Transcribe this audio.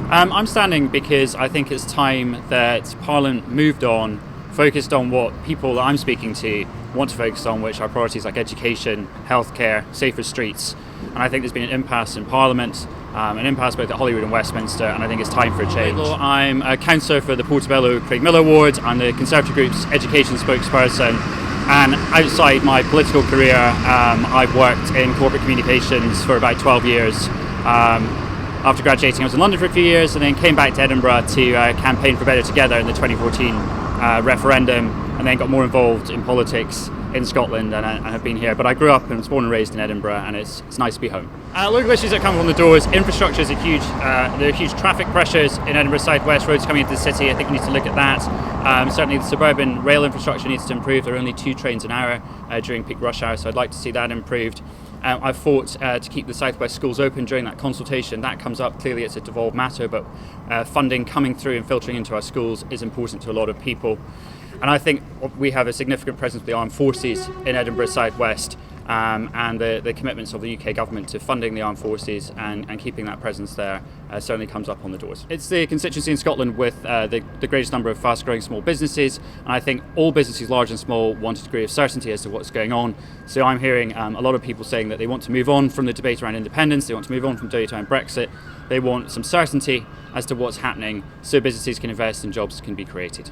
I'm standing because I think it's time that Parliament moved on, focused on what people that I'm speaking to want to focus on, which are priorities like education, healthcare, safer streets. And I think there's been an impasse in Parliament, an impasse both at Holyrood and Westminster, and I think it's time for a change. I'm a councillor for the Portobello Craig Miller ward. I'm the Conservative Group's education spokesperson. And outside my political career, I've worked in corporate communications for about 12 years. After graduating, I was in London for a few years and then came back to Edinburgh to campaign for Better Together in the 2014 referendum, and then got more involved in politics in Scotland, and I have been here. But I grew up and was born and raised in Edinburgh, and it's nice to be home. Local issues that come on the doors: infrastructure is there are huge traffic pressures in Edinburgh South West, roads coming into the city. I think we need to look at that. Certainly the suburban rail infrastructure needs to improve. There are only 2 trains an hour during peak rush hour, so I'd like to see that improved. I've fought to keep the South West schools open during that consultation. That comes up. Clearly it's a devolved matter, but funding coming through and filtering into our schools is important to a lot of people. And I think we have a significant presence of the armed forces in Edinburgh South West, and the commitments of the UK government to funding the armed forces and keeping that presence there certainly comes up on the doors. It's the constituency in Scotland with the greatest number of fast-growing small businesses, and I think all businesses, large and small, want a degree of certainty as to what's going on. So I'm hearing a lot of people saying that they want to move on from the debate around independence, they want to move on from debate around Brexit, they want some certainty as to what's happening so businesses can invest and jobs can be created.